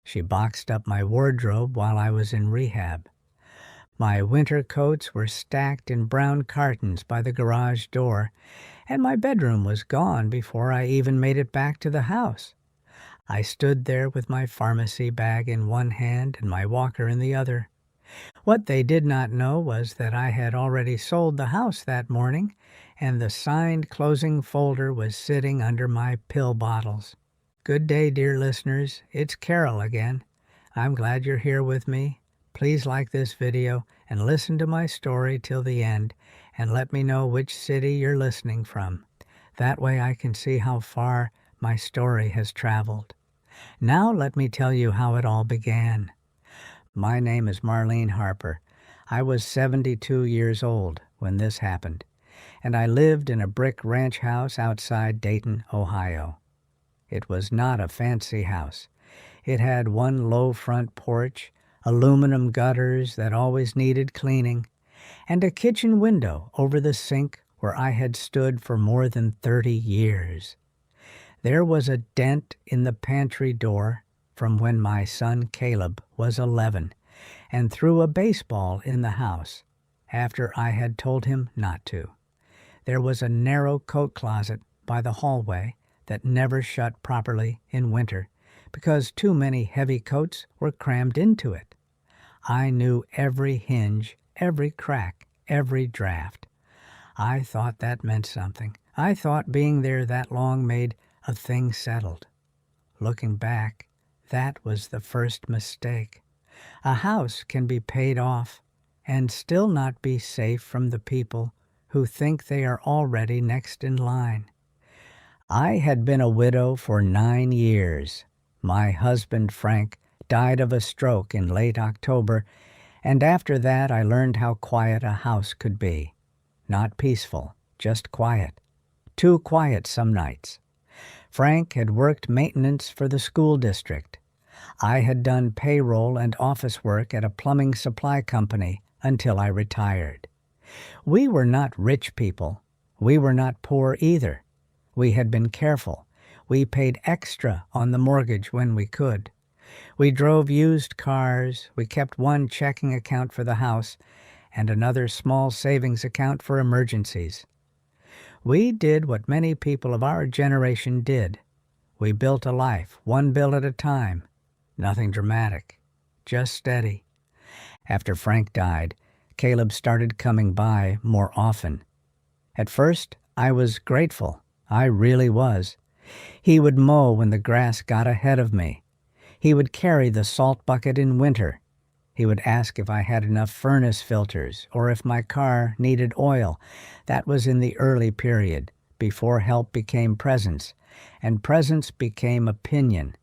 She boxed up my wardrobe while I was in rehab. My winter coats were stacked in brown cartons by the garage door, and my bedroom was gone before I even made it back to the house. I stood there with my pharmacy bag in one hand and my walker in the other. What they did not know was that I had already sold the house that morning, and the signed closing folder was sitting under my pill bottles. Good day, dear listeners. It's Carol again. I'm glad you're here with me. Please like this video and listen to my story till the end, and let me know which city you're listening from. That way I can see how far my story has traveled. Now let me tell you how it all began. My name is Marlene Harper. I was 72 years old when this happened, and I lived in a brick ranch house outside Dayton, Ohio. It was not a fancy house. It had one low front porch, aluminum gutters that always needed cleaning, and a kitchen window over the sink where I had stood for more than 30 years. There was a dent in the pantry door from when my son Caleb was 11 and threw a baseball in the house after I had told him not to. There was a narrow coat closet by the hallway that never shut properly in winter because too many heavy coats were crammed into it. I knew every hinge, every crack, every draft. I thought that meant something. I thought being there that long made a thing settled. Looking back, that was the first mistake. A house can be paid off and still not be safe from the people who think they are already next in line. I had been a widow for 9 years. My husband, Frank, died of a stroke in late October, and after that I learned how quiet a house could be. Not peaceful, just quiet. Too quiet some nights. Frank had worked maintenance for the school district. I had done payroll and office work at a plumbing supply company until I retired. We were not rich people. We were not poor either. We had been careful. We paid extra on the mortgage when we could. We drove used cars. We kept one checking account for the house and another small savings account for emergencies. We did what many people of our generation did. We built a life, one bill at a time. Nothing dramatic, just steady. After Frank died, Caleb started coming by more often. At first, I was grateful. I really was. He would mow when the grass got ahead of me. He would carry the salt bucket in winter. He would ask if I had enough furnace filters or if my car needed oil. That was in the early period, before help became presence, and presence became opinion.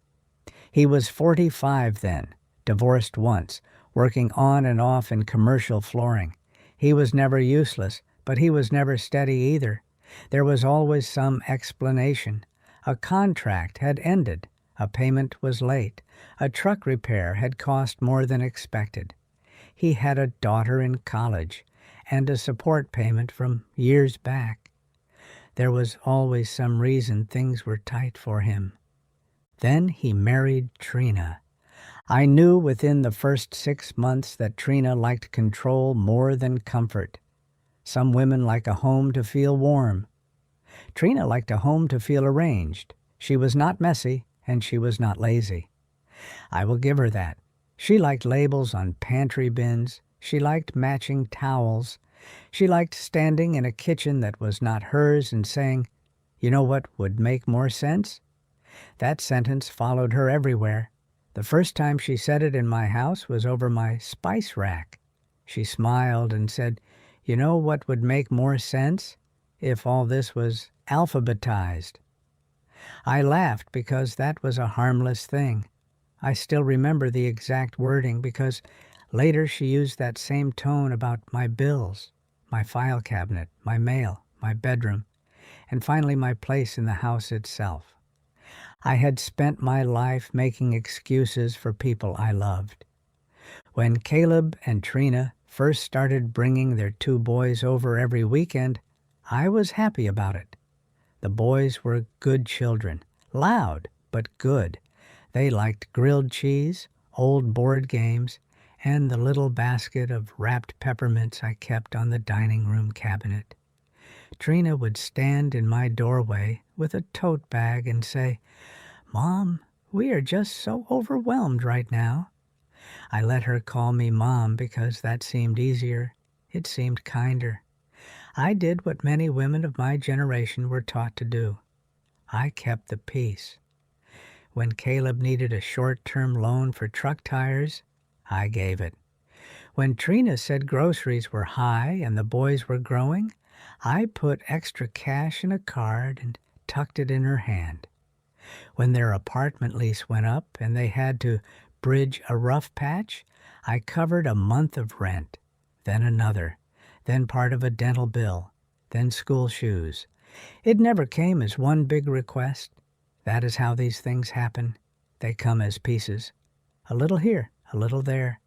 He was 45 then, divorced once, working on and off in commercial flooring. He was never useless, but he was never steady either. There was always some explanation. A contract had ended. A payment was late. A truck repair had cost more than expected. He had a daughter in college and a support payment from years back. There was always some reason things were tight for him. Then he married Trina. I knew within the first 6 months that Trina liked control more than comfort. Some women like a home to feel warm. Trina liked a home to feel arranged. She was not messy, and she was not lazy. I will give her that. She liked labels on pantry bins. She liked matching towels. She liked standing in a kitchen that was not hers and saying, "You know what would make more sense?" That sentence followed her everywhere. The first time she said it in my house was over my spice rack. She smiled and said, "You know what would make more sense? If all this was alphabetized." I laughed because that was a harmless thing. I still remember the exact wording because later she used that same tone about my bills, my file cabinet, my mail, my bedroom, and finally my place in the house itself. I had spent my life making excuses for people I loved. When Caleb and Trina first started bringing their 2 boys over every weekend, I was happy about it. The boys were good children, loud but good. They liked grilled cheese, old board games, and the little basket of wrapped peppermints I kept on the dining room cabinet. Trina would stand in my doorway with a tote bag and say, "Mom, we are just so overwhelmed right now." I let her call me Mom because that seemed easier. It seemed kinder. I did what many women of my generation were taught to do. I kept the peace. When Caleb needed a short-term loan for truck tires, I gave it. When Trina said groceries were high and the boys were growing, I put extra cash in a card and tucked it in her hand. When their apartment lease went up and they had to bridge a rough patch, I covered a month of rent, then another, then part of a dental bill, then school shoes. It never came as one big request. That is how these things happen. They come as pieces. A little here, a little there.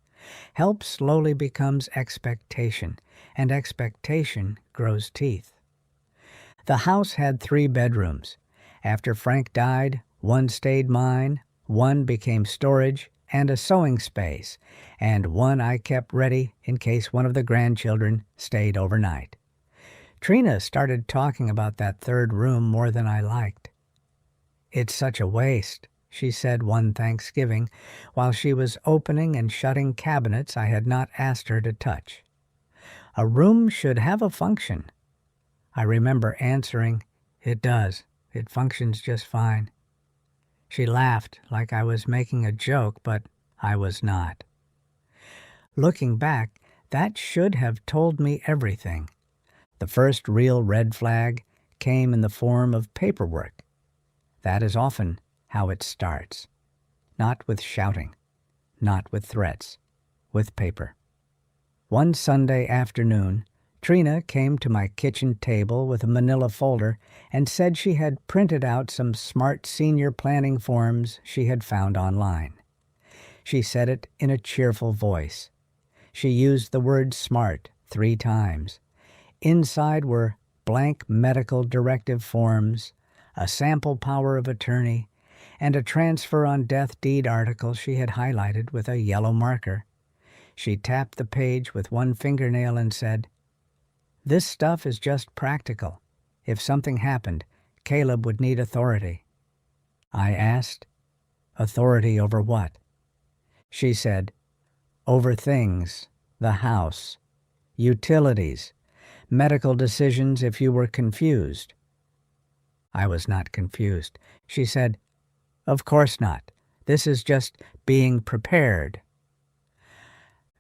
Help slowly becomes expectation, and expectation grows teeth. The house had 3 bedrooms. After Frank died, one stayed mine, one became storage and a sewing space, and one I kept ready in case one of the grandchildren stayed overnight. Trina started talking about that 3rd room more than I liked. "It's such a waste," she said one Thanksgiving while she was opening and shutting cabinets I had not asked her to touch. "A room should have a function." I remember answering, "It does. It functions just fine." She laughed like I was making a joke, but I was not. Looking back, that should have told me everything. The first real red flag came in the form of paperwork. That is often how it starts. Not with shouting, not with threats, with paper. One Sunday afternoon, Trina came to my kitchen table with a manila folder and said she had printed out some smart senior planning forms she had found online. She said it in a cheerful voice. She used the word smart 3 times. Inside were blank medical directive forms, a sample power of attorney, and a transfer on death deed article she had highlighted with a yellow marker. She tapped the page with one fingernail and said, "This stuff is just practical. If something happened, Caleb would need authority." I asked, "Authority over what?" She said, "Over things, the house, utilities, medical decisions if you were confused." I was not confused. She said, "Of course not. This is just being prepared."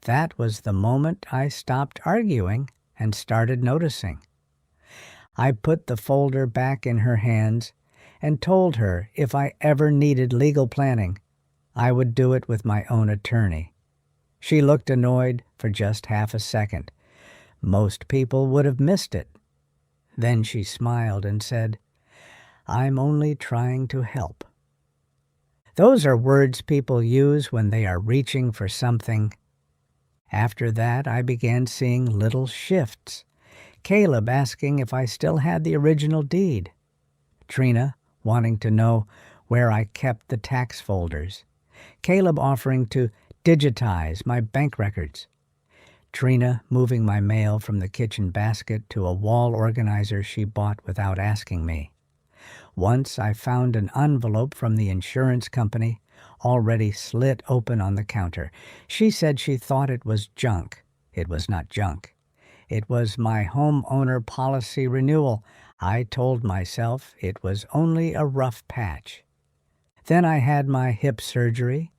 That was the moment I stopped arguing and started noticing. I put the folder back in her hands and told her if I ever needed legal planning, I would do it with my own attorney. She looked annoyed for just half a second. Most people would have missed it. Then she smiled and said, "I'm only trying to help." Those are words people use when they are reaching for something. After that, I began seeing little shifts. Caleb asking if I still had the original deed. Trina wanting to know where I kept the tax folders. Caleb offering to digitize my bank records. Trina moving my mail from the kitchen basket to a wall organizer she bought without asking me. Once I found an envelope from the insurance company, already slit open on the counter. She said she thought it was junk. It was not junk. It was my homeowner policy renewal. I told myself it was only a rough patch. Then I had my hip surgery.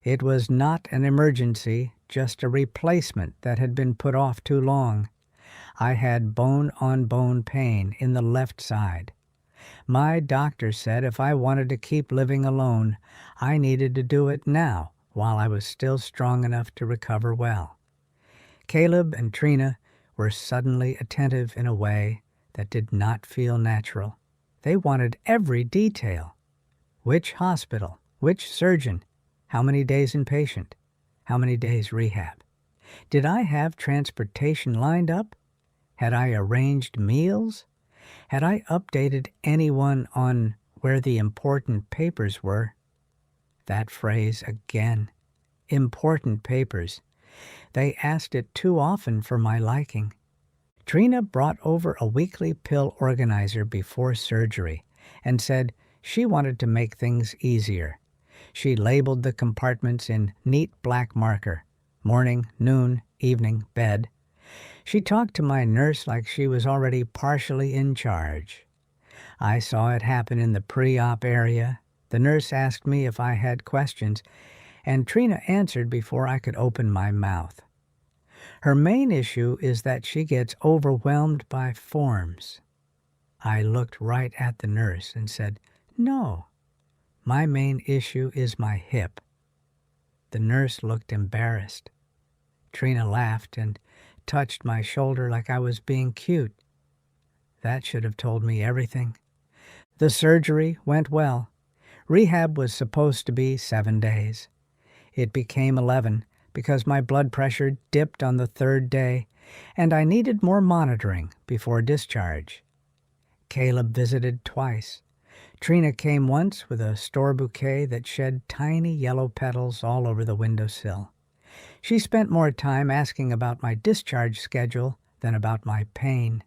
It was not an emergency, just a replacement that had been put off too long. I had bone-on-bone pain in the left side. My doctor said if I wanted to keep living alone, I needed to do it now while I was still strong enough to recover well. Caleb and Trina were suddenly attentive in a way that did not feel natural. They wanted every detail. Which hospital? Which surgeon? How many days inpatient? How many days rehab? Did I have transportation lined up? Had I arranged meals? Had I updated anyone on where the important papers were? That phrase again. Important papers. They asked it too often for my liking. Trina brought over a weekly pill organizer before surgery and said she wanted to make things easier. She labeled the compartments in neat black marker: morning, noon, evening, bed. She talked to my nurse like she was already partially in charge. I saw it happen in the pre-op area. The nurse asked me if I had questions, and Trina answered before I could open my mouth. Her main issue is that she gets overwhelmed by forms. I looked right at the nurse and said, "No, my main issue is my hip." The nurse looked embarrassed. Trina laughed and touched my shoulder like I was being cute. That should have told me everything. The surgery went well. Rehab was supposed to be 7 days. It became 11 because my blood pressure dipped on the 3rd day, and I needed more monitoring before discharge. Caleb visited twice. Trina came once with a store bouquet that shed tiny yellow petals all over the windowsill. She spent more time asking about my discharge schedule than about my pain.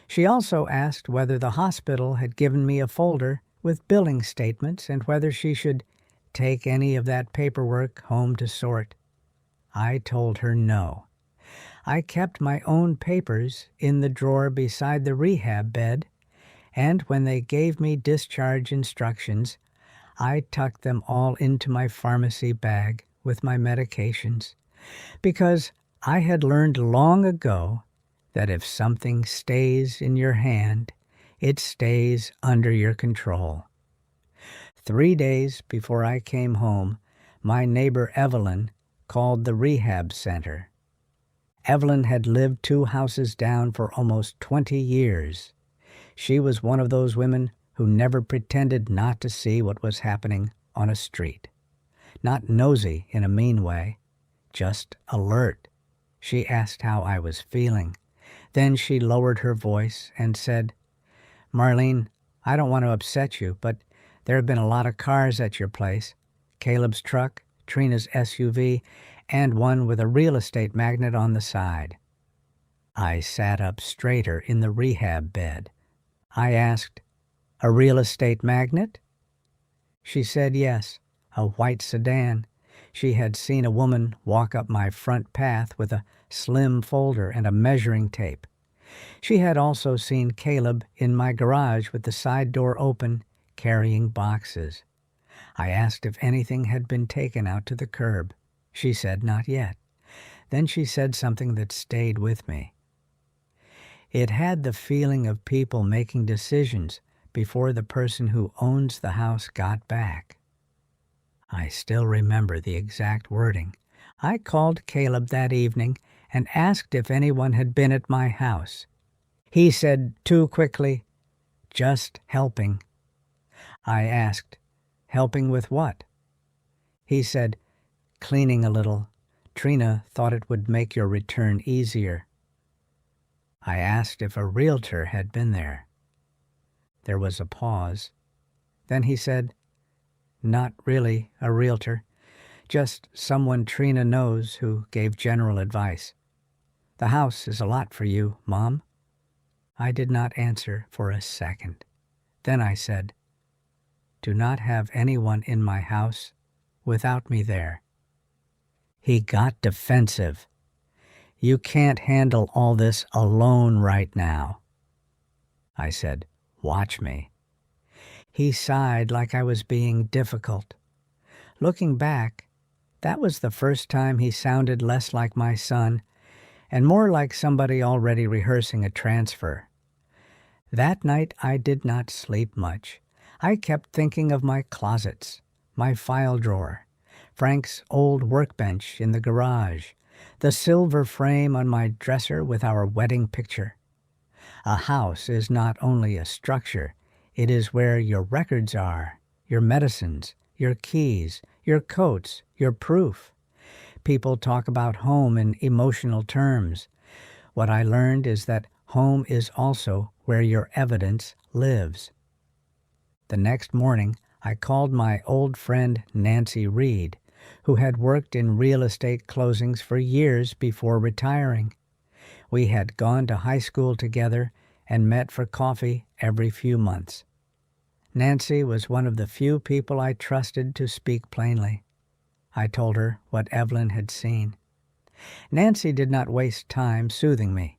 She also asked whether the hospital had given me a folder with billing statements and whether she should take any of that paperwork home to sort. I told her no. I kept my own papers in the drawer beside the rehab bed, and when they gave me discharge instructions, I tucked them all into my pharmacy bag with my medications, because I had learned long ago that if something stays in your hand, it stays under your control. 3 days before I came home, my neighbor Evelyn called the rehab center. Evelyn had lived 2 houses down for almost 20 years. She was one of those women who never pretended not to see what was happening on a street. Not nosy in a mean way, just alert. She asked how I was feeling. Then she lowered her voice and said, "Marlene, I don't want to upset you, but there have been a lot of cars at your place. Caleb's truck, Trina's SUV, and one with a real estate magnate on the side." I sat up straighter in the rehab bed. I asked, "A real estate magnate?" She said yes, a white sedan. She had seen a woman walk up my front path with a slim folder and a measuring tape. She had also seen Caleb in my garage with the side door open, carrying boxes. I asked if anything had been taken out to the curb. She said not yet. Then she said something that stayed with me. It had the feeling of people making decisions before the person who owns the house got back. I still remember the exact wording. I called Caleb that evening and asked if anyone had been at my house. He said too quickly, "Just helping." I asked, "Helping with what?" He said, "Cleaning a little. Trina thought it would make your return easier." I asked if a realtor had been there. There was a pause. Then he said, "Not really a realtor, just someone Trina knows who gave general advice. The house is a lot for you, Mom." I did not answer for a second. Then I said, "Do not have anyone in my house without me there." He got defensive. "You can't handle all this alone right now." I said, "Watch me." He sighed like I was being difficult. Looking back, that was the first time he sounded less like my son and more like somebody already rehearsing a transfer. That night I did not sleep much. I kept thinking of my closets, my file drawer, Frank's old workbench in the garage, the silver frame on my dresser with our wedding picture. A house is not only a structure, it is where your records are, your medicines, your keys, your coats, your proof. People talk about home in emotional terms. What I learned is that home is also where your evidence lives. The next morning, I called my old friend Nancy Reed, who had worked in real estate closings for years before retiring. We had gone to high school together and met for coffee every few months. Nancy was one of the few people I trusted to speak plainly. I told her what Evelyn had seen. Nancy did not waste time soothing me.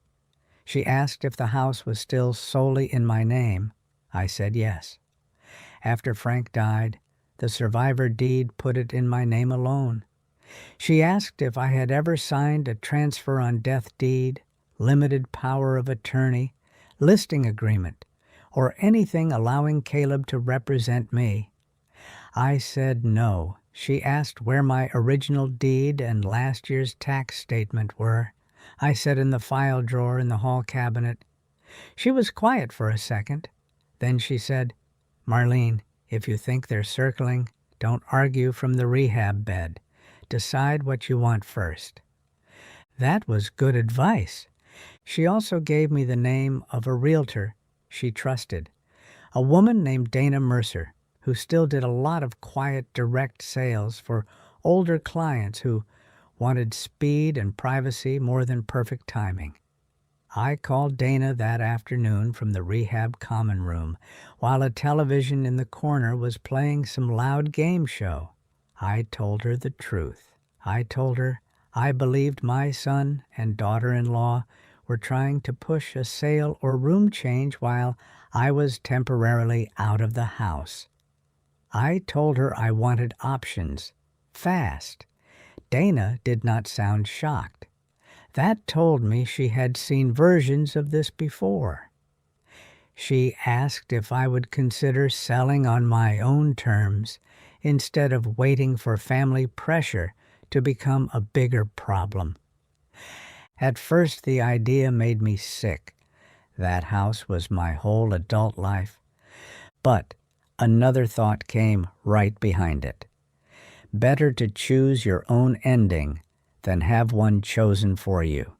She asked if the house was still solely in my name. I said yes. After Frank died, the survivor deed put it in my name alone. She asked if I had ever signed a transfer on death deed, limited power of attorney, listing agreement, or anything allowing Caleb to represent me. I said no. She asked where my original deed and last year's tax statement were. I said in the file drawer in the hall cabinet. She was quiet for a second. Then she said, "Marlene, if you think they're circling, don't argue from the rehab bed. Decide what you want first." That was good advice. She also gave me the name of a realtor she trusted, a woman named Dana Mercer, who still did a lot of quiet, direct sales for older clients who wanted speed and privacy more than perfect timing. I called Dana that afternoon from the rehab common room while a television in the corner was playing some loud game show. I told her the truth. I told her I believed my son and daughter-in-law were trying to push a sale or room change while I was temporarily out of the house. I told her I wanted options, fast. Dana did not sound shocked. That told me she had seen versions of this before. She asked if I would consider selling on my own terms instead of waiting for family pressure to become a bigger problem. At first, the idea made me sick. That house was my whole adult life. But another thought came right behind it. Better to choose your own ending than have one chosen for you.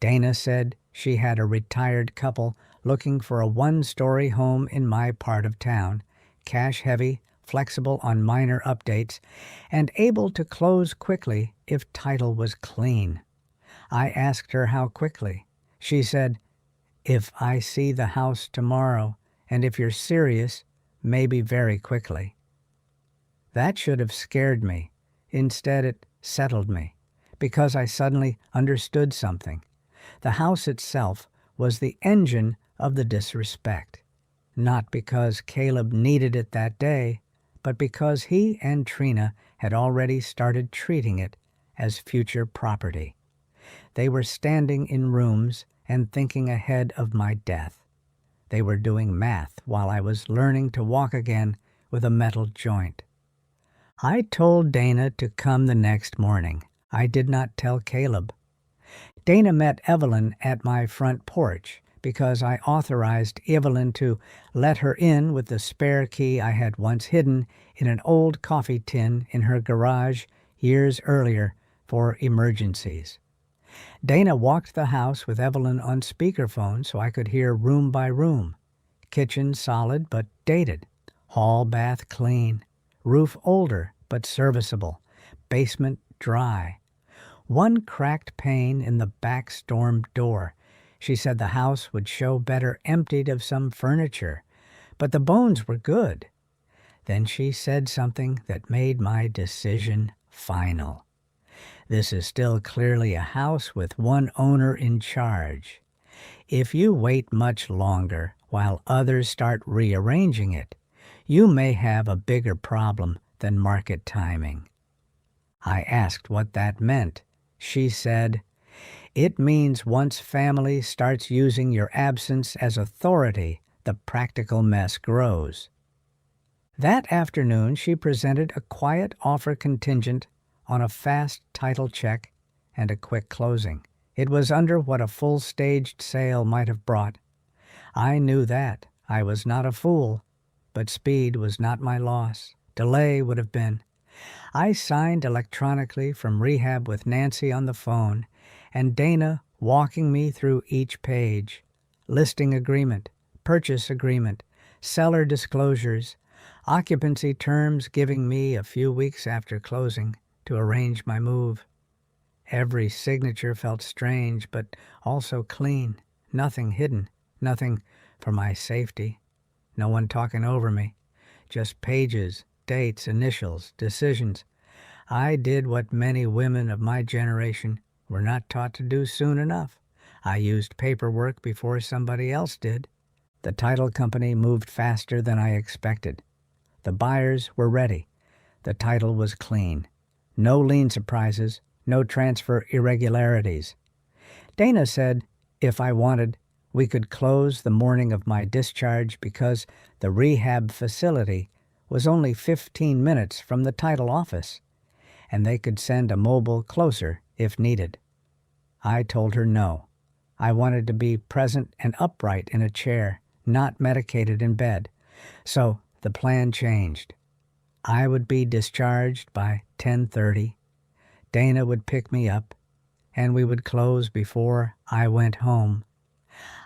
Dana said she had a retired couple looking for a one-story home in my part of town, cash-heavy, flexible on minor updates, and able to close quickly if title was clean. I asked her how quickly. She said, "If I see the house tomorrow, and if you're serious, maybe very quickly." That should have scared me. Instead, it settled me, because I suddenly understood something. The house itself was the engine of the disrespect, not because Caleb needed it that day, but because he and Trina had already started treating it as future property. They were standing in rooms and thinking ahead of my death. They were doing math while I was learning to walk again with a metal joint. I told Dana to come the next morning. I did not tell Caleb. Dana met Evelyn at my front porch because I authorized Evelyn to let her in with the spare key I had once hidden in an old coffee tin in her garage years earlier for emergencies. Dana walked the house with Evelyn on speakerphone so I could hear room by room. Kitchen solid but dated. Hall bath clean. Roof older but serviceable. Basement dry. One cracked pane in the back storm door. She said the house would show better emptied of some furniture, but the bones were good. Then she said something that made my decision final. This is still clearly a house with one owner in charge. If you wait much longer while others start rearranging it, you may have a bigger problem than market timing. I asked what that meant. She said, "It means once family starts using your absence as authority, the practical mess grows." That afternoon, she presented a quiet offer contingent on a fast title check and a quick closing. It was under what a full-staged sale might have brought. I knew that. I was not a fool, but speed was not my loss. Delay would have been. I signed electronically from rehab with Nancy on the phone, and Dana walking me through each page. Listing agreement, purchase agreement, seller disclosures. occupancy terms giving me a few weeks after closing to arrange my move. Every signature felt strange, but also clean, nothing hidden, nothing for my safety, no one talking over me, just pages, dates, initials, decisions. I did what many women of my generation were not taught to do soon enough. I used paperwork before somebody else did. The title company moved faster than I expected. The buyers were ready. The title was clean. No lien surprises, no transfer irregularities. Dana said if I wanted, we could close the morning of my discharge because the rehab facility was only 15 minutes from the title office, and they could send a mobile closer if needed. I told her no. I wanted to be present and upright in a chair, not medicated in bed. So the plan changed. I would be discharged by 10:30. Dana would pick me up, and we would close before I went home.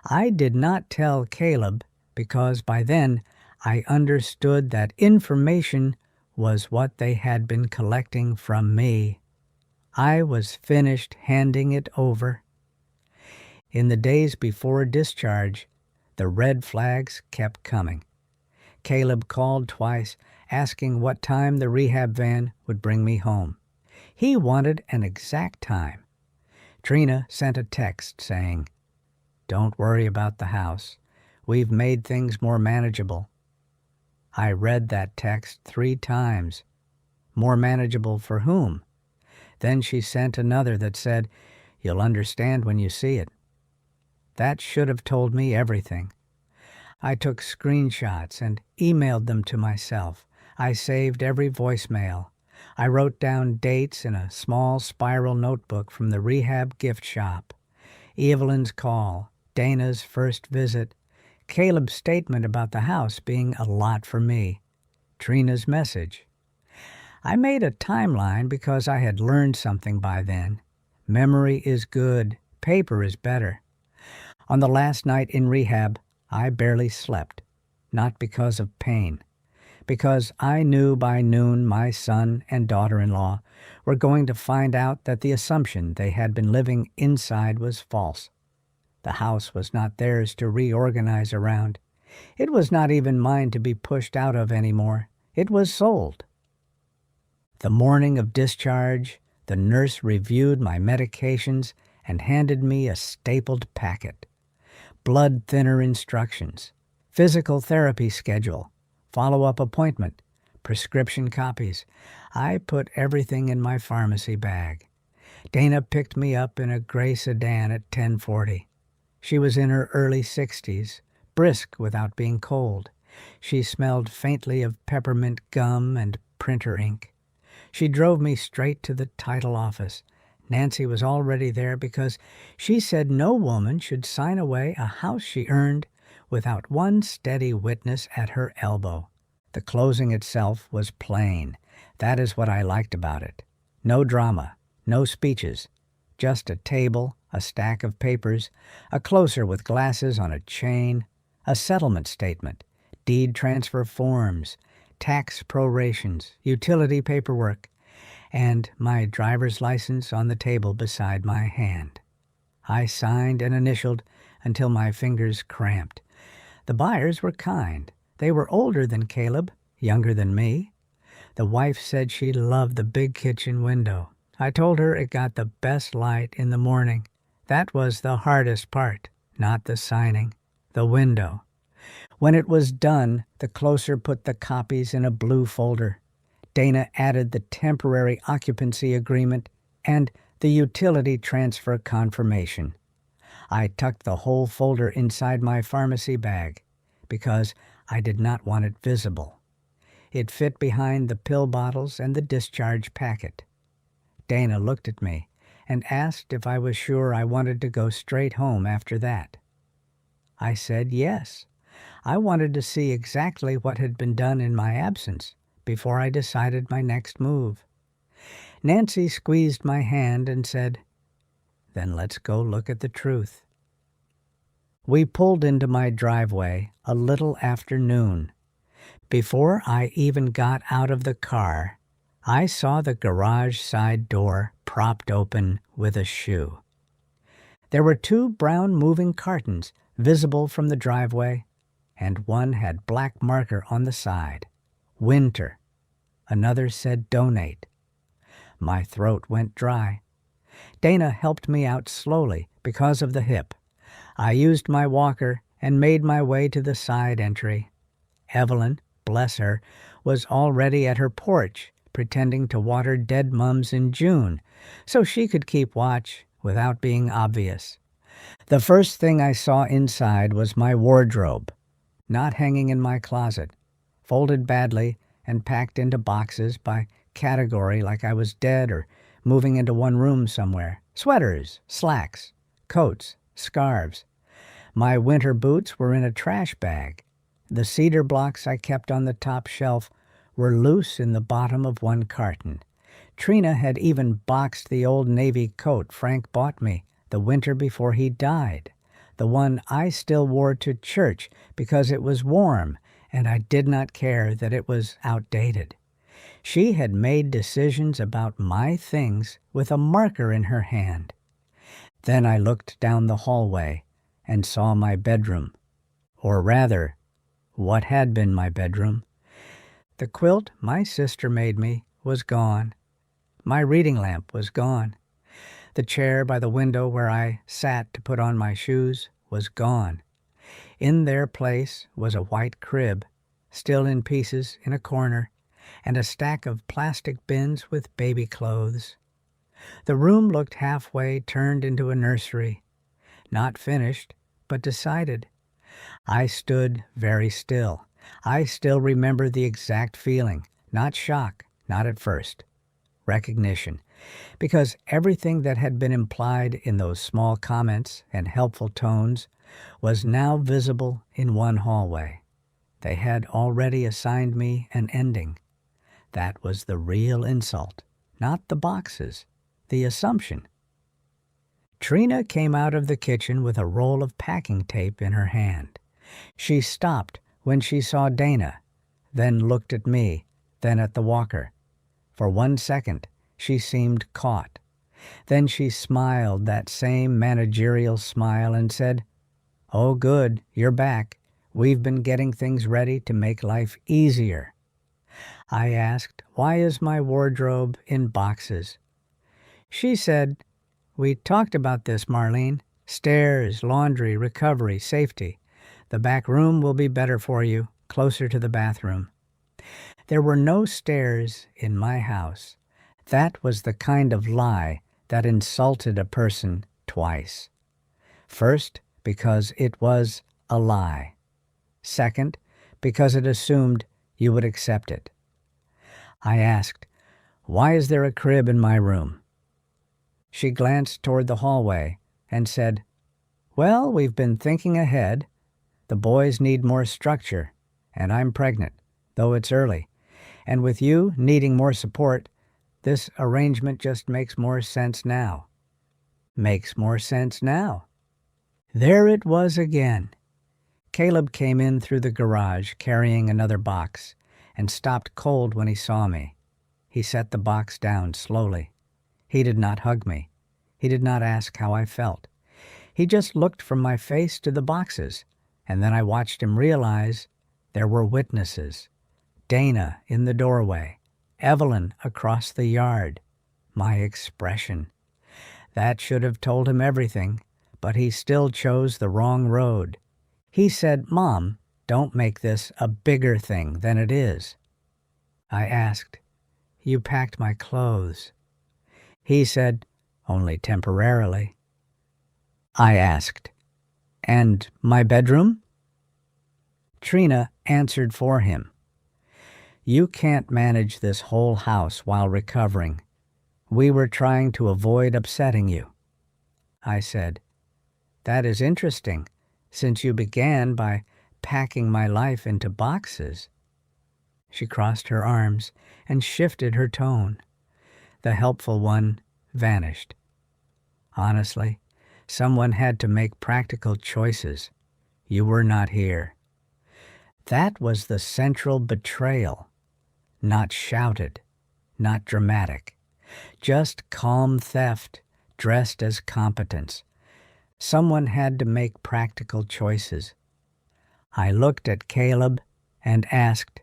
I did not tell Caleb because by then I understood that information was what they had been collecting from me. I was finished handing it over. In the days before discharge, the red flags kept coming. Caleb called twice, asking what time the rehab van would bring me home. He wanted an exact time. Trina sent a text saying, "Don't worry about the house. We've made things more manageable." I read that text 3 times. More manageable for whom? Then she sent another that said, "You'll understand when you see it." That should have told me everything. I took screenshots and emailed them to myself. I saved every voicemail. I wrote down dates in a small spiral notebook from the rehab gift shop. Evelyn's call, Dana's first visit, Caleb's statement about the house being a lot for me, Trina's message. I made a timeline because I had learned something by then. Memory is good, paper is better. On the last night in rehab, I barely slept, not because of pain, because I knew by noon my son and daughter-in-law were going to find out that the assumption they had been living inside was false. The house was not theirs to reorganize around. It was not even mine to be pushed out of anymore. It was sold. The morning of discharge, the nurse reviewed my medications and handed me a stapled packet. Blood thinner instructions, physical therapy schedule, follow-up appointment, prescription copies. I put everything in my pharmacy bag. Dana picked me up in a gray sedan at 10:40. She was in her early 60s, brisk without being cold. She smelled faintly of peppermint gum and printer ink. She drove me straight to the title office. Nancy was already there because she said no woman should sign away a house she earned without one steady witness at her elbow. The closing itself was plain. That is what I liked about it. No drama, no speeches, just a table, a stack of papers, a closer with glasses on a chain, a settlement statement, deed transfer forms, tax prorations, utility paperwork, and my driver's license on the table beside my hand. I signed and initialed until my fingers cramped. The buyers were kind. They were older than Caleb, younger than me. The wife said she loved the big kitchen window. I told her it got the best light in the morning. That was the hardest part, not the signing, the window. When it was done, the closer put the copies in a blue folder. Dana added the temporary occupancy agreement and the utility transfer confirmation. I tucked the whole folder inside my pharmacy bag because I did not want it visible. It fit behind the pill bottles and the discharge packet. Dana looked at me and asked if I was sure I wanted to go straight home after that. I said yes. I wanted to see exactly what had been done in my absence before I decided my next move. Nancy squeezed my hand and said, "Then let's go look at the truth." We pulled into my driveway a little after noon. Before I even got out of the car, I saw the garage side door propped open with a shoe. There were 2 brown moving cartons visible from the driveway, and one had black marker on the side, Winter. Another said Donate. My throat went dry. Dana helped me out slowly because of the hip. I used my walker and made my way to the side entry. Evelyn, bless her, was already at her porch pretending to water dead mums in June so she could keep watch without being obvious. The first thing I saw inside was my wardrobe, not hanging in my closet, folded badly and packed into boxes by category like I was dead or moving into one room somewhere. Sweaters, slacks, coats, scarves. My winter boots were in a trash bag. The cedar blocks I kept on the top shelf were loose in the bottom of one carton. Trina had even boxed the old navy coat Frank bought me the winter before he died, the one I still wore to church because it was warm and I did not care that it was outdated. She had made decisions about my things with a marker in her hand. Then I looked down the hallway and saw my bedroom, or rather, what had been my bedroom. The quilt my sister made me was gone. My reading lamp was gone. The chair by the window where I sat to put on my shoes was gone. In their place was a white crib, still in pieces in a corner, and a stack of plastic bins with baby clothes. The room looked halfway turned into a nursery. Not finished, but decided. I stood very still. I still remember the exact feeling, not shock, not at first. Recognition, because everything that had been implied in those small comments and helpful tones was now visible in one hallway. They had already assigned me an ending. That was the real insult, not the boxes, the assumption. Trina came out of the kitchen with a roll of packing tape in her hand. She stopped when she saw Dana, then looked at me, then at the walker. For 1 second, she seemed caught. Then she smiled that same managerial smile and said, "Oh, good, you're back. We've been getting things ready to make life easier." I asked, "Why is my wardrobe in boxes?" She said, "We talked about this, Marlene. Stairs, laundry, recovery, safety. The back room will be better for you, closer to the bathroom." There were no stairs in my house. That was the kind of lie that insulted a person twice. First, because it was a lie. Second, because it assumed you would accept it. I asked, "Why is there a crib in my room?" She glanced toward the hallway and said, "Well, we've been thinking ahead. The boys need more structure, and I'm pregnant, though it's early. And with you needing more support, this arrangement just makes more sense now." Makes more sense now. There it was again. Caleb came in through the garage carrying another box and stopped cold when he saw me. He set the box down slowly. He did not hug me. He did not ask how I felt. He just looked from my face to the boxes, and then I watched him realize there were witnesses. Dana in the doorway, Evelyn across the yard, my expression. That should have told him everything, but he still chose the wrong road. He said, "Mom, don't make this a bigger thing than it is." I asked, "You packed my clothes." He said, "Only temporarily." I asked, "And my bedroom?" Trina answered for him. "You can't manage this whole house while recovering. We were trying to avoid upsetting you." I said, "That is interesting, since you began by packing my life into boxes." She crossed her arms and shifted her tone. The helpful one vanished. Honestly, someone had to make practical choices. You were not here. That was the central betrayal. Not shouted, not dramatic. Just calm theft dressed as competence. Someone had to make practical choices. I looked at Caleb and asked,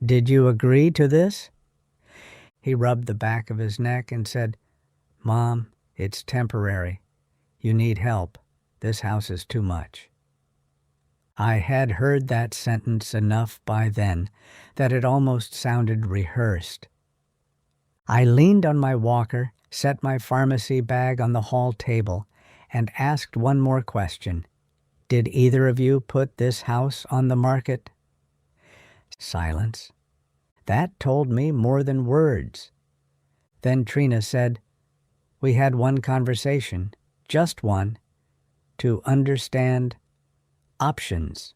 "Did you agree to this?" He rubbed the back of his neck and said, "Mom, it's temporary. You need help. This house is too much." I had heard that sentence enough by then that it almost sounded rehearsed. I leaned on my walker, set my pharmacy bag on the hall table, and asked one more question. "Did either of you put this house on the market?" Silence. That told me more than words. Then Trina said, "We had one conversation, just one, to understand options."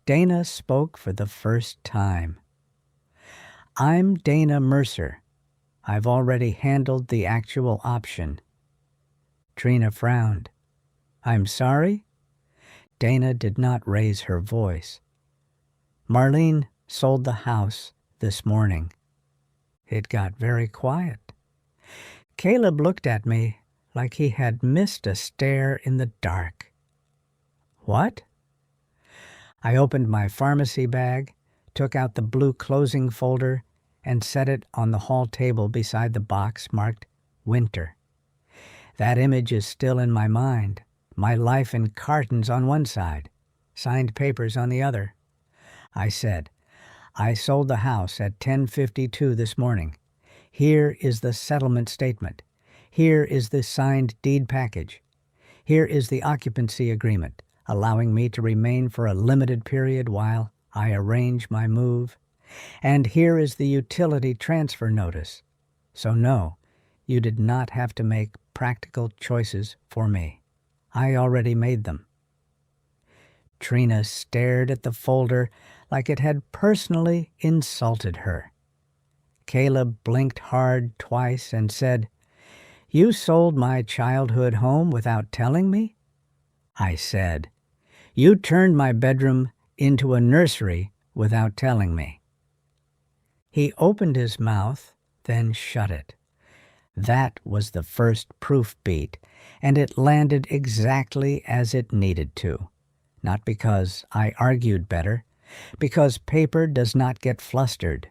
Dana spoke for the first time. "I'm Dana Mercer. I've already handled the actual option." Trina frowned. "I'm sorry?" Dana did not raise her voice. "Marlene sold the house this morning." It got very quiet. Caleb looked at me like he had missed a stare in the dark. "What?" I opened my pharmacy bag, took out the blue closing folder, and set it on the hall table beside the box marked Winter. That image is still in my mind. My life in cartons on one side, signed papers on the other. I said, "I sold the house at 10:52 this morning. Here is the settlement statement. Here is the signed deed package. Here is the occupancy agreement, allowing me to remain for a limited period while I arrange my move. And here is the utility transfer notice. So no, you did not have to make practical choices for me. I already made them." Trina stared at the folder like it had personally insulted her. Caleb blinked hard twice and said, "You sold my childhood home without telling me?" I said, "You turned my bedroom into a nursery without telling me." He opened his mouth, then shut it. That was the first proof beat, and it landed exactly as it needed to. Not because I argued better, because paper does not get flustered.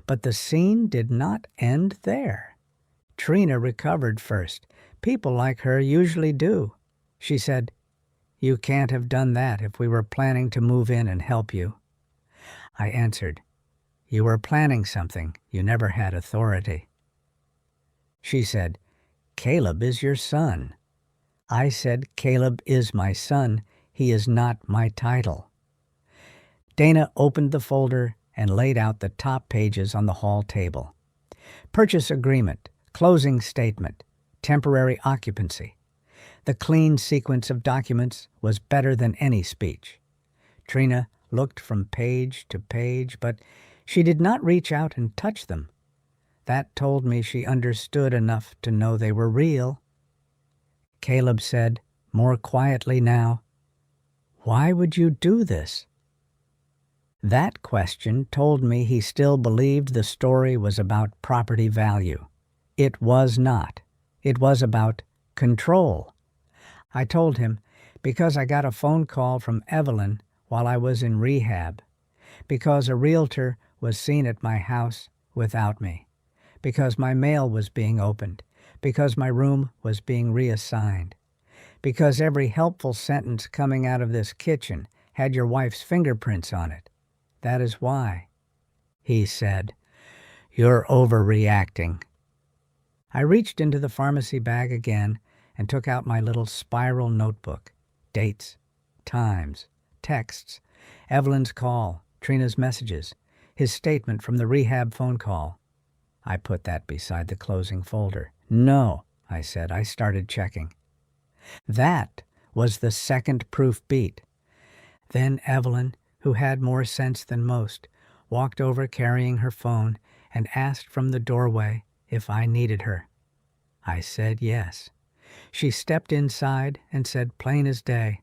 But the scene did not end there. Trina recovered first. People like her usually do. She said, "You can't have done that if we were planning to move in and help you." I answered, "You were planning something. You never had authority." She said, "Caleb is your son." I said, "Caleb is my son. He is not my title." Dana opened the folder and laid out the top pages on the hall table. Purchase agreement, closing statement, temporary occupancy. The clean sequence of documents was better than any speech. Trina looked from page to page, but she did not reach out and touch them. That told me she understood enough to know they were real. Caleb said, more quietly now, "Why would you do this?" That question told me he still believed the story was about property value. It was not. It was about control. I told him because I got a phone call from Evelyn while I was in rehab, because a realtor was seen at my house without me, because my mail was being opened, because my room was being reassigned, because every helpful sentence coming out of this kitchen had your wife's fingerprints on it. That is why. He said, "You're overreacting." I reached into the pharmacy bag again and took out my little spiral notebook. Dates, times, texts, Evelyn's call, Trina's messages, his statement from the rehab phone call. I put that beside the closing folder. "No," I said. I started checking. That was the second proof beat. Then Evelyn, who had more sense than most, walked over carrying her phone and asked from the doorway if I needed her. I said yes. She stepped inside and said plain as day,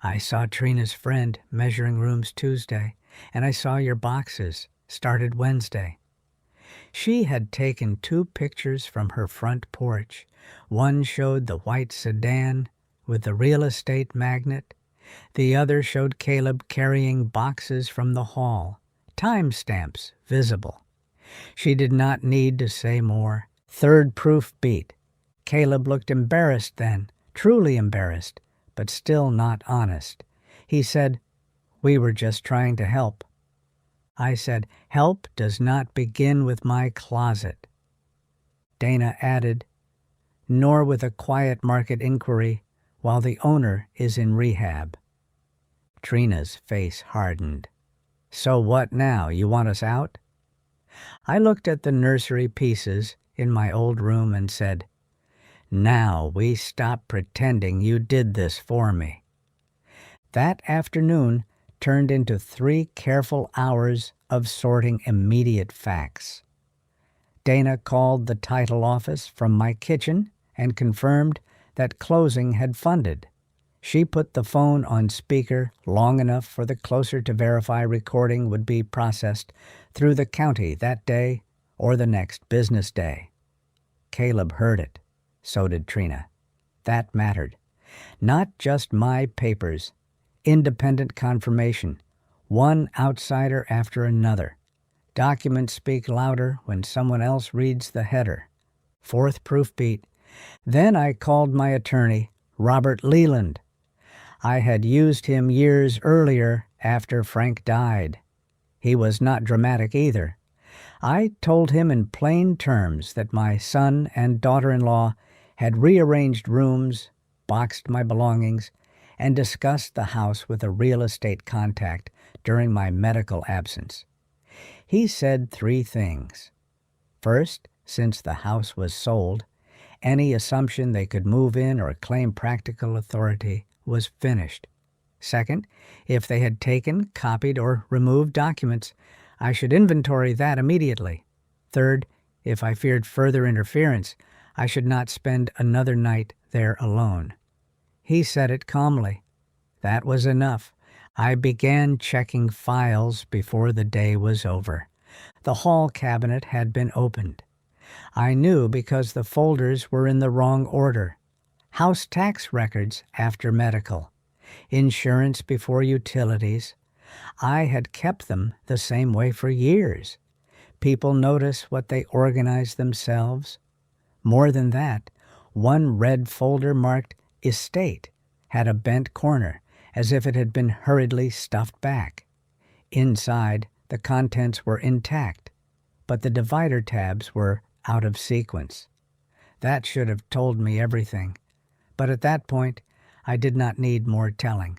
I saw Trina's friend measuring rooms Tuesday, and I saw your boxes started Wednesday. She had taken 2 pictures from her front porch. One showed the white sedan with the real estate magnate. The other showed Caleb carrying boxes from the hall, timestamps visible. She did not need to say more. Third proof beat. Caleb looked embarrassed then, truly embarrassed, but still not honest. He said, "We were just trying to help." I said, "Help does not begin with my closet." Dana added, "Nor with a quiet market inquiry while the owner is in rehab." Trina's face hardened. "So what now? You want us out?" I looked at the nursery pieces in my old room and said, "Now we stop pretending you did this for me." That afternoon turned into 3 careful hours of sorting immediate facts. Dana called the title office from my kitchen and confirmed that closing had funded. She put the phone on speaker long enough for the closer to verify recording would be processed through the county that day or the next business day. Caleb heard it. So did Trina. That mattered. Not just my papers. Independent confirmation. One outsider after another. Documents speak louder when someone else reads the header. 4th proof beat. Then I called my attorney, Robert Leland. I had used him years earlier after Frank died. He was not dramatic either. I told him in plain terms that my son and daughter-in-law had rearranged rooms, boxed my belongings, and discussed the house with a real estate contact during my medical absence. He said 3 things. First, since the house was sold, any assumption they could move in or claim practical authority was finished. Second, if they had taken, copied, or removed documents, I should inventory that immediately. Third, if I feared further interference, I should not spend another night there alone. He said it calmly. That was enough. I began checking files before the day was over. The hall cabinet had been opened. I knew because the folders were in the wrong order. House tax records after medical. Insurance before utilities. I had kept them the same way for years. People notice what they organize themselves. More than that, one red folder marked Estate had a bent corner, as if it had been hurriedly stuffed back. Inside, the contents were intact, but the divider tabs were out of sequence. That should have told me everything, but at that point, I did not need more telling.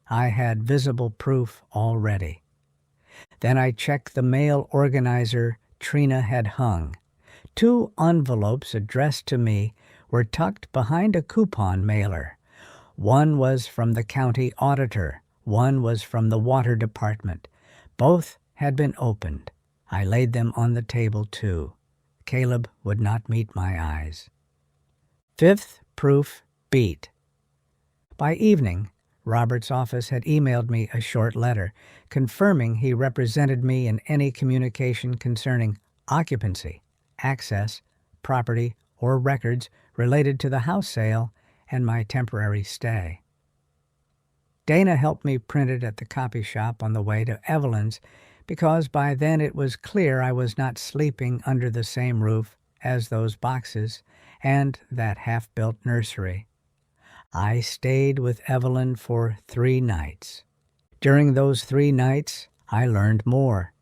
I had visible proof already. Then I checked the mail organizer Trina had hung. 2 envelopes addressed to me were tucked behind a coupon mailer. One was from the county auditor. One was from the water department. Both had been opened. I laid them on the table, too. Caleb would not meet my eyes. 5th proof beat. By evening, Robert's office had emailed me a short letter confirming he represented me in any communication concerning occupancy, access, property, or records related to the house sale and my temporary stay. Dana helped me print it at the copy shop on the way to Evelyn's because by then it was clear I was not sleeping under the same roof as those boxes and that half-built nursery. I stayed with Evelyn for 3 nights. During those 3 nights, I learned more.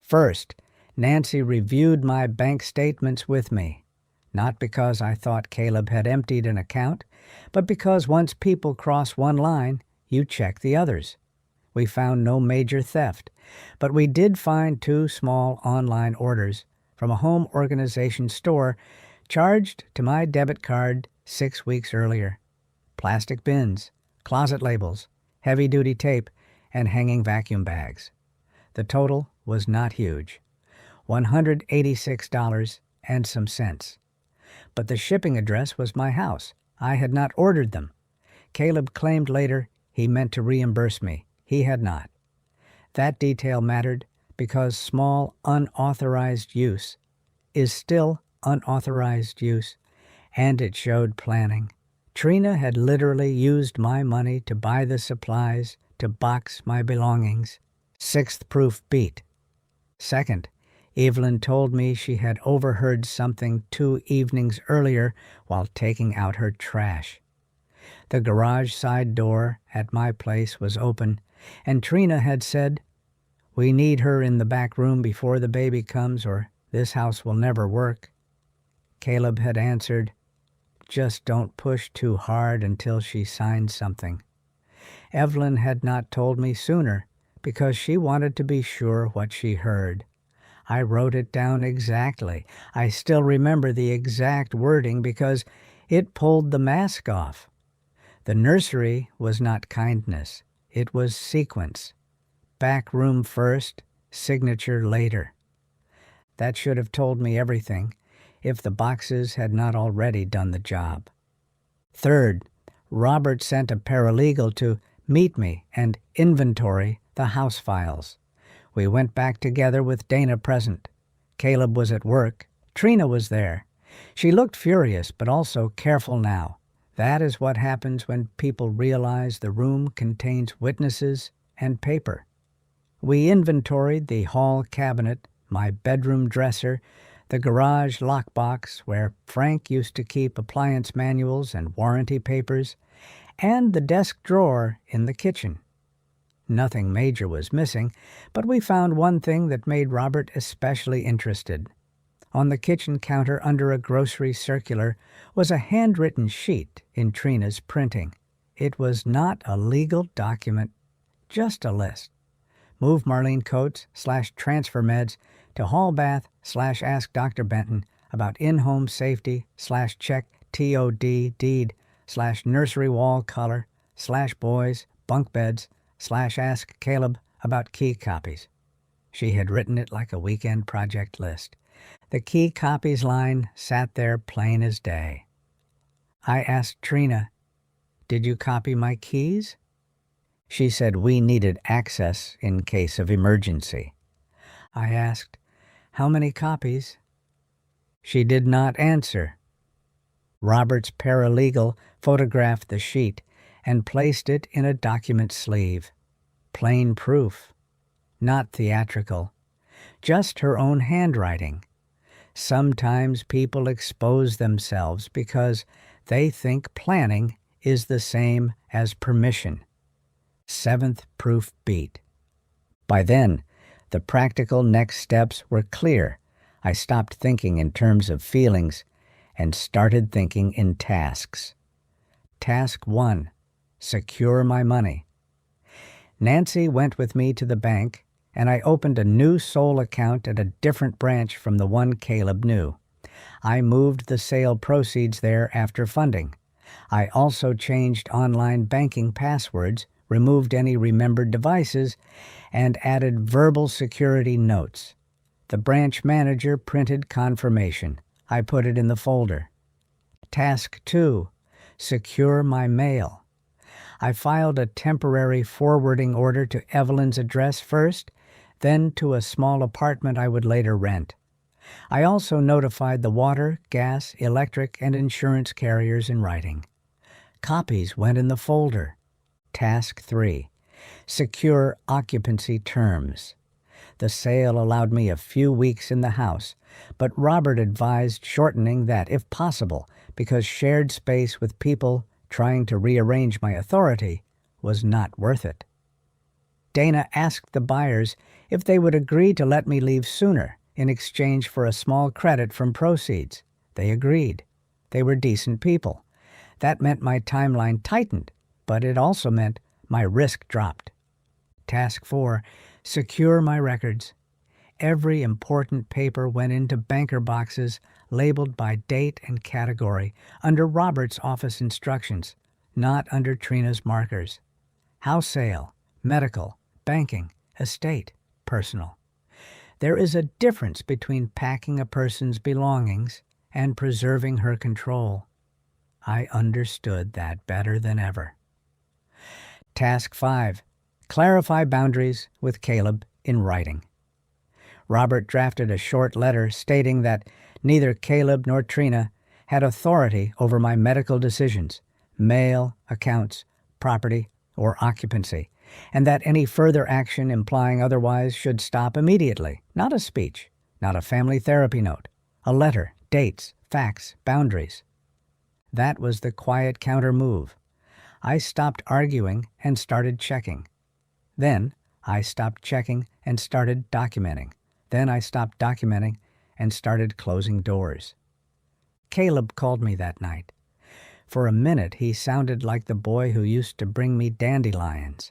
First, Nancy reviewed my bank statements with me, not because I thought Caleb had emptied an account, but because once people cross one line, you check the others. We found no major theft, but we did find 2 small online orders from a home organization store charged to my debit card 6 weeks earlier. Plastic bins, closet labels, heavy-duty tape, and hanging vacuum bags. The total was not huge, $186 and some cents. But the shipping address was my house. I had not ordered them. Caleb claimed later He meant to reimburse me. He had not. That detail mattered because small, unauthorized use is still unauthorized use, and it showed planning. Trina had literally used my money to buy the supplies to box my belongings. Sixth proof beat. Second, Evelyn told me she had overheard something 2 evenings earlier while taking out her trash. The garage side door at my place was open, and Trina had said, "We need her in the back room before the baby comes, or this house will never work." Caleb had answered, "Just don't push too hard until she signs something." Evelyn had not told me sooner because she wanted to be sure what she heard. I wrote it down exactly. I still remember the exact wording because it pulled the mask off. The nursery was not kindness. It was sequence. Back room first, signature later. That should have told me everything if the boxes had not already done the job. Third, Robert sent a paralegal to meet me and inventory the house files. We went back together with Dana present. Caleb was at work. Trina was there. She looked furious, but also careful now. That is what happens when people realize the room contains witnesses and paper. We inventoried the hall cabinet, my bedroom dresser, the garage lockbox where Frank used to keep appliance manuals and warranty papers, and the desk drawer in the kitchen. Nothing major was missing, but we found one thing that made Robert especially interested. On the kitchen counter under a grocery circular was a handwritten sheet in Trina's printing. It was not a legal document, just a list. Move Marlene Coates /transfer meds to Hallbath /ask Dr. Benton about in-home safety /check TOD deed /nursery wall color /boys bunk beds /ask Caleb about key copies. She had written it like a weekend project list. The key copies line sat there plain as day. I asked Trina, "Did you copy my keys?" She said we needed access in case of emergency. I asked, "How many copies?" She did not answer. Robert's paralegal photographed the sheet and placed it in a document sleeve. Plain proof. Not theatrical. Just her own handwriting. Sometimes people expose themselves because they think planning is the same as permission. Seventh proof beat. By then, the practical next steps were clear. I stopped thinking in terms of feelings and started thinking in tasks. Task 1. Secure my money. Nancy went with me to the bank, and I opened a new sole account at a different branch from the one Caleb knew. I moved the sale proceeds there after funding. I also changed online banking passwords, removed any remembered devices, and added verbal security notes. The branch manager printed confirmation. I put it in the folder. Task 2. Secure my mail. I filed a temporary forwarding order to Evelyn's address first, then to a small apartment I would later rent. I also notified the water, gas, electric, and insurance carriers in writing. Copies went in the folder. Task 3. Secure occupancy terms. The sale allowed me a few weeks in the house, but Robert advised shortening that if possible because shared space with people trying to rearrange my authority was not worth it. Dana asked the buyers if they would agree to let me leave sooner in exchange for a small credit from proceeds. They agreed. They were decent people. That meant my timeline tightened, but it also meant my risk dropped. Task 4. Secure my records. Every important paper went into banker boxes labeled by date and category under Robert's office instructions, not under Trina's markers. House sale, medical, banking, estate, personal. There is a difference between packing a person's belongings and preserving her control. I understood that better than ever. Task 5. Clarify boundaries with Caleb in writing. Robert drafted a short letter stating that neither Caleb nor Trina had authority over my medical decisions, mail, accounts, property, or occupancy, and that any further action implying otherwise should stop immediately. Not a speech, not a family therapy note, a letter, dates, facts, boundaries. That was the quiet counter move. I stopped arguing and started checking. Then I stopped checking and started documenting. Then I stopped documenting and started closing doors. Caleb called me that night. For a minute he sounded like the boy who used to bring me dandelions.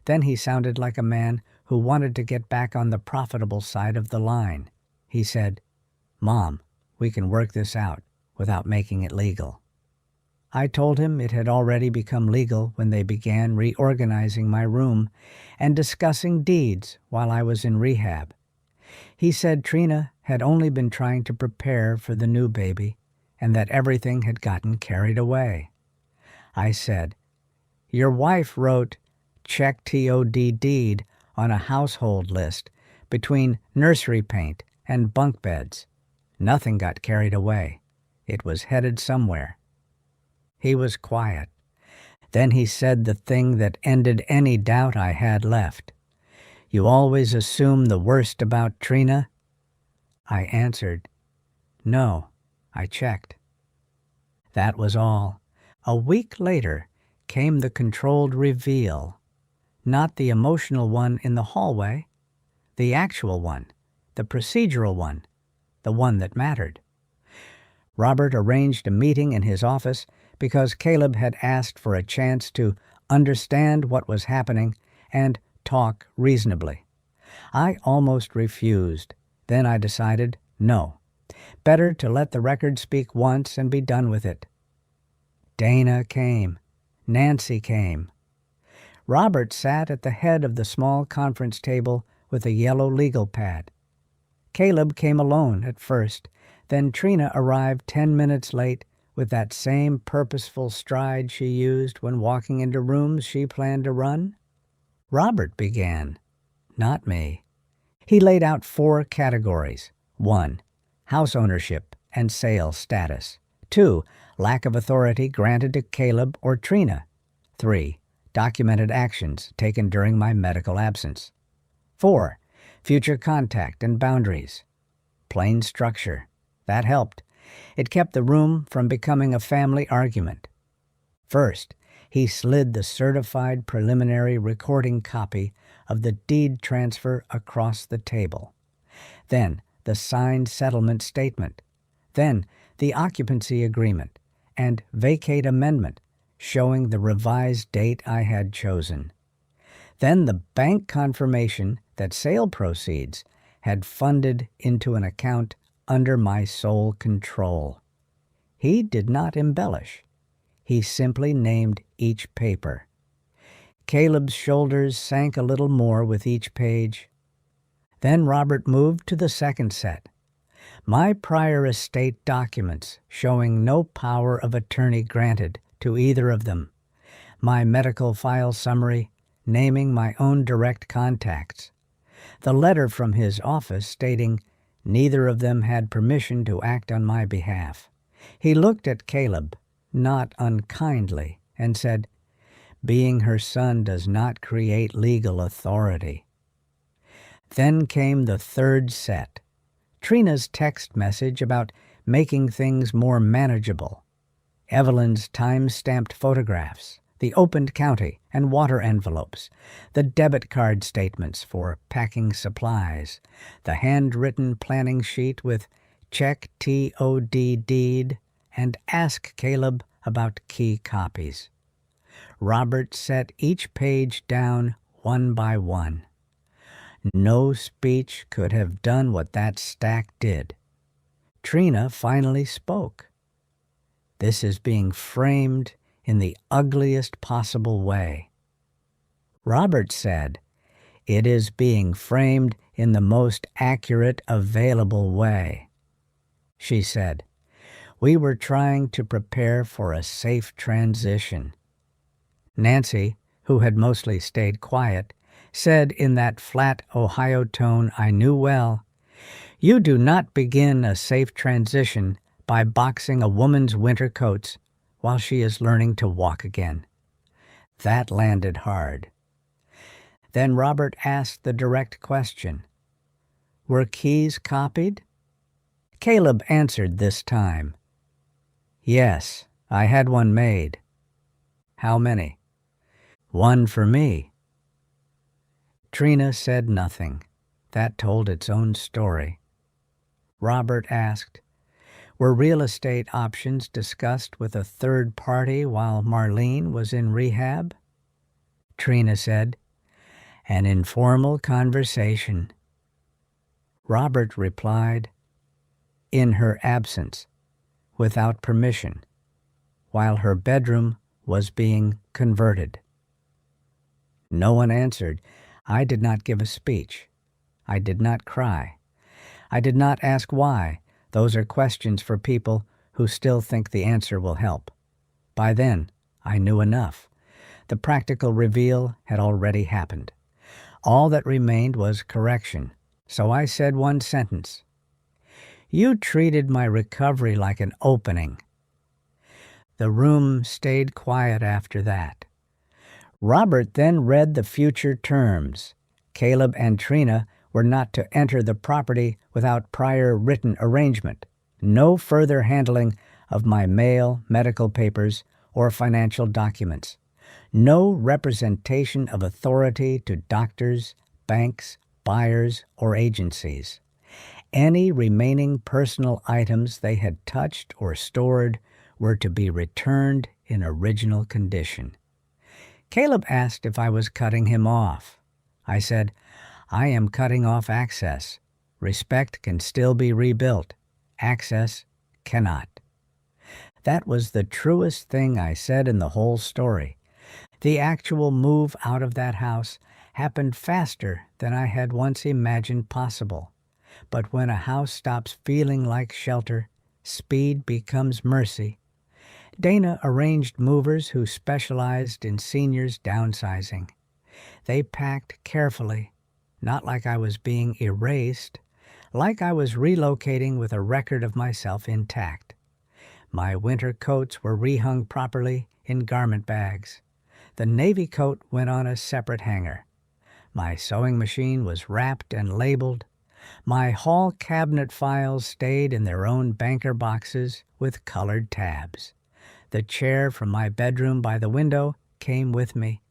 Then he sounded like a man who wanted to get back on the profitable side of the line. He said, "Mom, we can work this out without making it legal." I told him it had already become legal when they began reorganizing my room and discussing deeds while I was in rehab. He said Trina had only been trying to prepare for the new baby and that everything had gotten carried away. I said, "Your wife wrote check TOD deed on a household list between nursery paint and bunk beds. Nothing got carried away. It was headed somewhere." He was quiet. Then he said the thing that ended any doubt I had left. "You always assume the worst about Trina?" I answered, "No, I checked." That was all. A week later came the controlled reveal. Not the emotional one in the hallway, the actual one, the procedural one, the one that mattered. Robert arranged a meeting in his office because Caleb had asked for a chance to understand what was happening and talk reasonably. I almost refused. Then I decided, no. Better to let the record speak once and be done with it. Dana came. Nancy came. Robert sat at the head of the small conference table with a yellow legal pad. Caleb came alone at first, then Trina arrived 10 minutes late with that same purposeful stride she used when walking into rooms she planned to run. Robert began, not me. He laid out 4 categories. 1. House ownership and sale status. 2. Lack of authority granted to Caleb or Trina. 3. Documented actions taken during my medical absence. 4. Future contact and boundaries. Plain structure. That helped. It kept the room from becoming a family argument. First, he slid the certified preliminary recording copy of the deed transfer across the table. Then, the signed settlement statement. Then, the occupancy agreement and vacate amendment showing the revised date I had chosen. Then the bank confirmation that sale proceeds had funded into an account under my sole control. He did not embellish. He simply named each paper. Caleb's shoulders sank a little more with each page. Then Robert moved to the second set. My prior estate documents showing no power of attorney granted to either of them. My medical file summary naming my own direct contacts. The letter from his office stating neither of them had permission to act on my behalf. He looked at Caleb, not unkindly, and said, "Being her son does not create legal authority." Then came the third set. Trina's text message about making things more manageable. Evelyn's time-stamped photographs, the opened county and water envelopes, the debit card statements for packing supplies, the handwritten planning sheet with check TOD deed and ask Caleb about key copies. Robert set each page down one by one. No speech could have done what that stack did. Trina finally spoke. This is being framed in the ugliest possible way. Robert said, "It is being framed in the most accurate available way." She said, "We were trying to prepare for a safe transition." Nancy, who had mostly stayed quiet, said in that flat Ohio tone I knew well, "You do not begin a safe transition by boxing a woman's winter coats while she is learning to walk again." That landed hard. Then Robert asked the direct question, "Were keys copied?" Caleb answered this time, "Yes, I had one made." "How many?" "One for me." Trina said nothing. That told its own story. Robert asked, "Were real estate options discussed with a third party while Marlene was in rehab?" Trina said, "An informal conversation." Robert replied, "In her absence, without permission, while her bedroom was being converted." No one answered. I did not give a speech. I did not cry. I did not ask why. Those are questions for people who still think the answer will help. By then, I knew enough. The practical reveal had already happened. All that remained was correction, so I said one sentence. "You treated my recovery like an opening." The room stayed quiet after that. Robert then read the future terms. Caleb and Trina were not to enter the property without prior written arrangement. No further handling of my mail, medical papers, or financial documents. No representation of authority to doctors, banks, buyers, or agencies. Any remaining personal items they had touched or stored were to be returned in original condition. Caleb asked if I was cutting him off. I said, "I am cutting off access. Respect can still be rebuilt. Access cannot." That was the truest thing I said in the whole story. The actual move out of that house happened faster than I had once imagined possible. But when a house stops feeling like shelter, speed becomes mercy. Dana arranged movers who specialized in seniors downsizing. They packed carefully, not like I was being erased, like I was relocating with a record of myself intact. My winter coats were rehung properly in garment bags. The navy coat went on a separate hanger. My sewing machine was wrapped and labeled. My hall cabinet files stayed in their own banker boxes with colored tabs. The chair from my bedroom by the window came with me,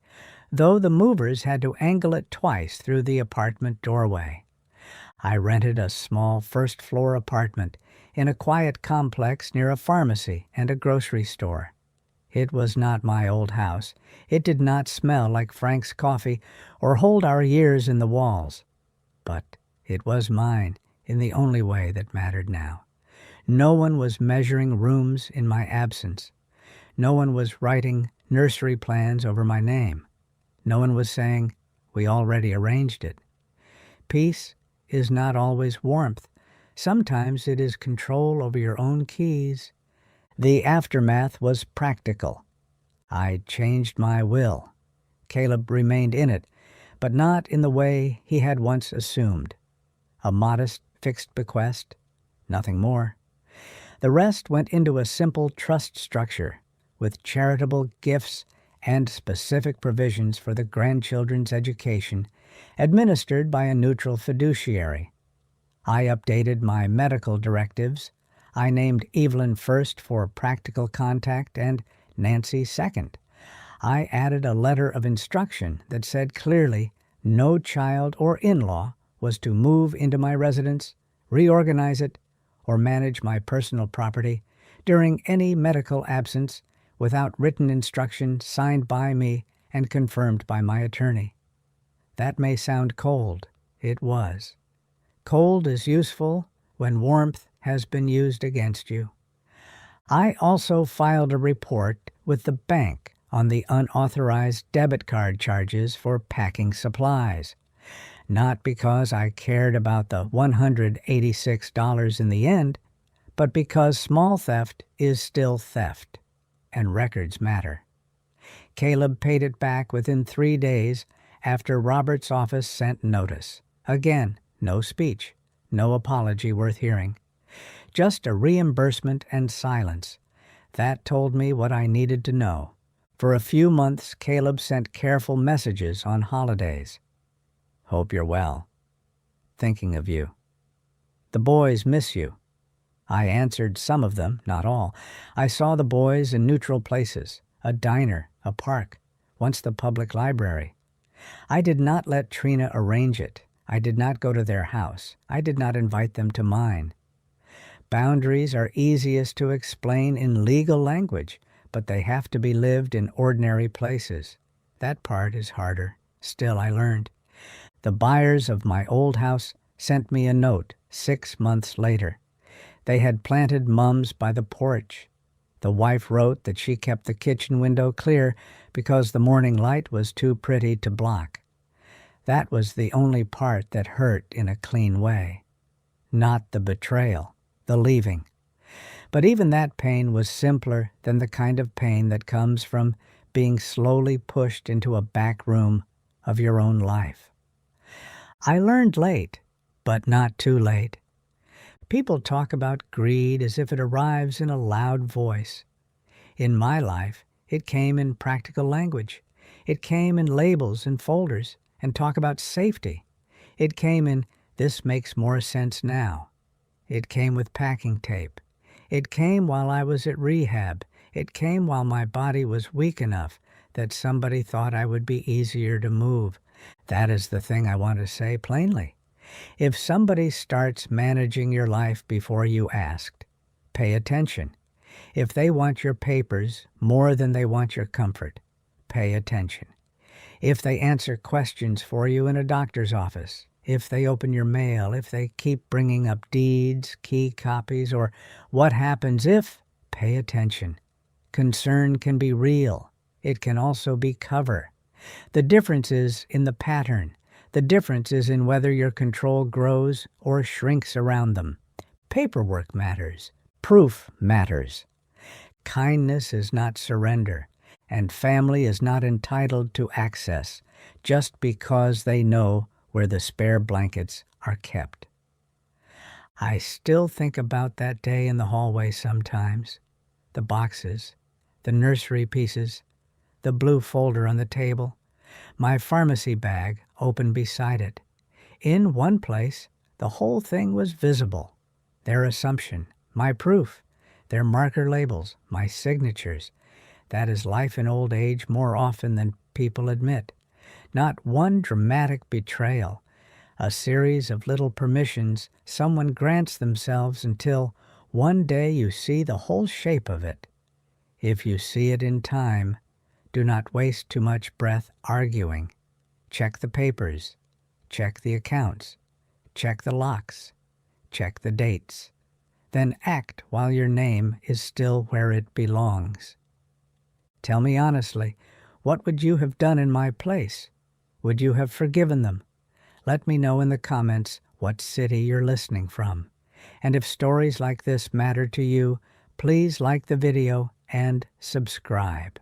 though the movers had to angle it twice through the apartment doorway. I rented a small first-floor apartment in a quiet complex near a pharmacy and a grocery store. It was not my old house. It did not smell like Frank's coffee or hold our years in the walls. But it was mine in the only way that mattered now. No one was measuring rooms in my absence. No one was writing nursery plans over my name. No one was saying, "We already arranged it." Peace is not always warmth. Sometimes it is control over your own keys. The aftermath was practical. I changed my will. Caleb remained in it, but not in the way he had once assumed. A modest fixed bequest, nothing more. The rest went into a simple trust structure with charitable gifts and specific provisions for the grandchildren's education, administered by a neutral fiduciary. I updated my medical directives. I named Evelyn first for practical contact and Nancy second. I added a letter of instruction that said clearly no child or in-law was to move into my residence, reorganize it, or manage my personal property during any medical absence without written instruction signed by me and confirmed by my attorney. That may sound cold. It was. Cold is useful when warmth has been used against you. I also filed a report with the bank on the unauthorized debit card charges for packing supplies. Not because I cared about the $186 in the end, but because small theft is still theft, and records matter. Caleb paid it back within 3 days after Robert's office sent notice. Again, no speech, no apology worth hearing. Just a reimbursement and silence. That told me what I needed to know. For a few months, Caleb sent careful messages on holidays. Hope you're well. Thinking of you. The boys miss you. I answered some of them, not all. I saw the boys in neutral places, a diner, a park, once the public library. I did not let Trina arrange it. I did not go to their house. I did not invite them to mine. Boundaries are easiest to explain in legal language, but they have to be lived in ordinary places. That part is harder. Still, I learned. The buyers of my old house sent me a note 6 months later. They had planted mums by the porch. The wife wrote that she kept the kitchen window clear because the morning light was too pretty to block. That was the only part that hurt in a clean way. Not the betrayal, the leaving. But even that pain was simpler than the kind of pain that comes from being slowly pushed into a back room of your own life. I learned late, but not too late. People talk about greed as if it arrives in a loud voice. In my life, it came in practical language. It came in labels and folders and talk about safety. It came in, "This makes more sense now." It came with packing tape. It came while I was at rehab. It came while my body was weak enough that somebody thought I would be easier to move. That is the thing I want to say plainly. If somebody starts managing your life before you asked, pay attention. If they want your papers more than they want your comfort, pay attention. If they answer questions for you in a doctor's office, if they open your mail, if they keep bringing up deeds, key copies, or what happens if, pay attention. Concern can be real. It can also be cover. The difference is in the pattern. The difference is in whether your control grows or shrinks around them. Paperwork matters. Proof matters. Kindness is not surrender, and family is not entitled to access just because they know where the spare blankets are kept. I still think about that day in the hallway sometimes. The boxes, the nursery pieces, the blue folder on the table, my pharmacy bag open beside it. In one place, the whole thing was visible. Their assumption, my proof, their marker labels, my signatures. That is life in old age more often than people admit. Not one dramatic betrayal, a series of little permissions someone grants themselves until one day you see the whole shape of it. If you see it in time, do not waste too much breath arguing. Check the papers. Check the accounts. Check the locks. Check the dates. Then act while your name is still where it belongs. Tell me honestly, what would you have done in my place? Would you have forgiven them? Let me know in the comments what city you're listening from. And if stories like this matter to you, please like the video and subscribe.